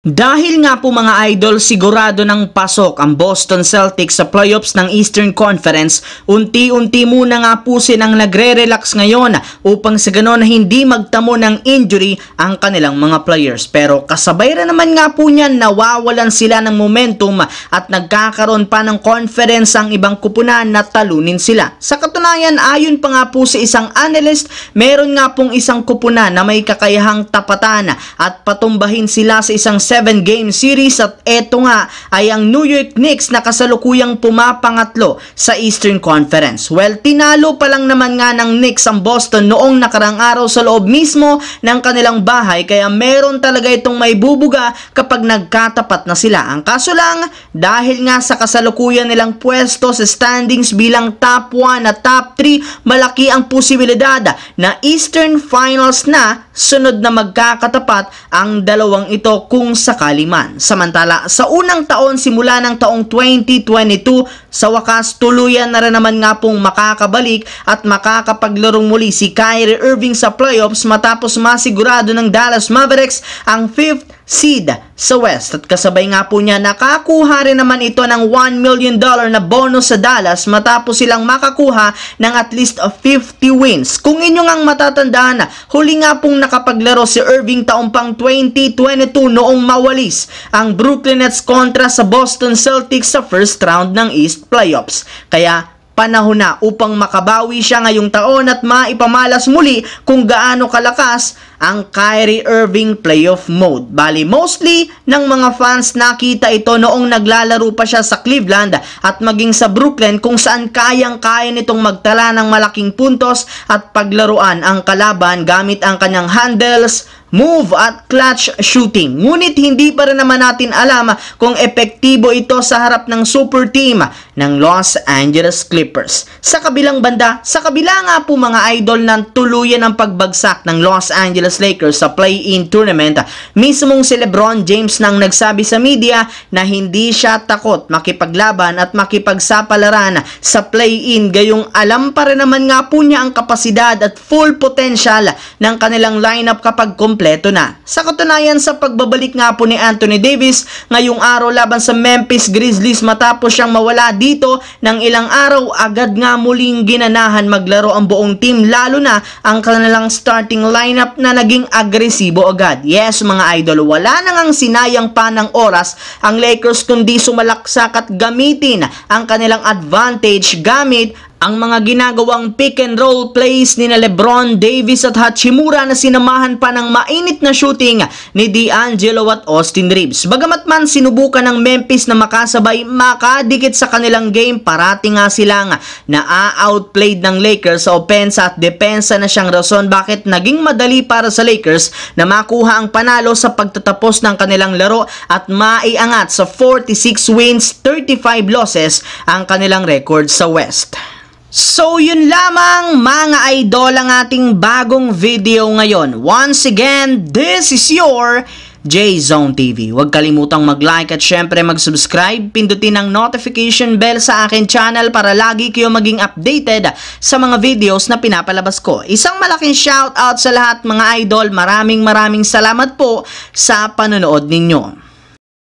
Dahil nga po mga idol, sigurado ng pasok ang Boston Celtics sa playoffs ng Eastern Conference, unti-unti muna nga po silang nagre-relax ngayon upang sa ganon hindi magtamo ng injury ang kanilang mga players. Pero kasabay rin naman nga po niyan, nawawalan sila ng momentum at nagkakaroon pa ng conference ang ibang kupunan na talunin sila. Sa katunayan, ayon pa nga po sa isang analyst, meron nga pong isang kupunan na may kakayahang tapatan at patumbahin sila sa isang 7-game series, at eto nga ay ang New York Knicks na kasalukuyang pumapangatlo sa Eastern Conference. Well, tinalo pa lang naman nga ng Knicks ang Boston noong nakarang araw sa loob mismo ng kanilang bahay, kaya meron talaga itong may bubuga kapag nagkatapat na sila. Ang kaso lang, dahil nga sa kasalukuyan nilang pwesto sa standings bilang top 1 at top 3, malaki ang posibilidad na Eastern Finals na sunod na magkakatapat ang dalawang ito kung sakali man. Samantala, sa unang taon simula ng taong 2022, sa wakas tuluyan na rin naman nga pong makakabalik at makakapaglarong muli si Kyrie Irving sa playoffs matapos masigurado ng Dallas Mavericks ang 5th seed sa West, at kasabay nga po niya nakakuha rin naman ito ng $1 million na bonus sa Dallas matapos silang makakuha ng at least 50 wins. Kung inyo ngang matatandaan, huli nga pong nakapaglaro si Irving taong pang 2022 noong mawalis ang Brooklyn Nets kontra sa Boston Celtics sa first round ng East Playoffs. Kaya panahon na upang makabawi siya ngayong taon at maipamalas muli kung gaano kalakas ang Kyrie Irving playoff mode. Bali, mostly ng mga fans nakita ito noong naglalaro pa siya sa Cleveland at maging sa Brooklyn, kung saan kayang-kaya nitong magtala ng malaking puntos at paglaruan ang kalaban gamit ang kanyang handles, move at clutch shooting. Ngunit hindi pa rin naman natin alam kung epektibo ito sa harap ng super team ng Los Angeles Clippers. Sa kabilang banda, sa kabila nga po mga idol ng tuluyan ang pagbagsak ng Los Angeles Lakers sa play-in tournament, mismong si LeBron James nang nagsabi sa media na hindi siya takot makipaglaban at makipagsapalaran sa play-in, gayong alam pa rin naman nga po niya ang kapasidad at full potential ng kanilang lineup kapag kompleto na. Sa katunayan, sa pagbabalik nga po ni Anthony Davis ngayong araw laban sa Memphis Grizzlies matapos siyang mawala dito ng ilang araw, agad nga muling ginanahan maglaro ang buong team, lalo na ang kanilang starting lineup na naging agresibo agad. Yes mga idol, wala na ngang sinayang pa ng oras ang Lakers kundi sumalaksak at gamitin ang kanilang advantage gamit ang mga ginagawang pick and roll plays ni LeBron, Davis at Hachimura na sinamahan pa ng mainit na shooting ni D'Angelo at Austin Reeves. Bagamat man sinubukan ng Memphis na makasabay makadikit sa kanilang game, parati nga silang na-outplayed ng Lakers sa opensa at depensa na siyang rason bakit naging madali para sa Lakers na makuha ang panalo sa pagtatapos ng kanilang laro at maiangat sa 46 wins, 35 losses ang kanilang record sa West. So yun lamang mga idol ang ating bagong video ngayon. Once again, this is your J-Zone TV. Huwag kalimutang mag-like at syempre mag-subscribe. Pindutin ang notification bell sa akin channel para lagi kayo maging updated sa mga videos na pinapalabas ko. Isang malaking shoutout sa lahat mga idol. Maraming salamat po sa panonood ninyo.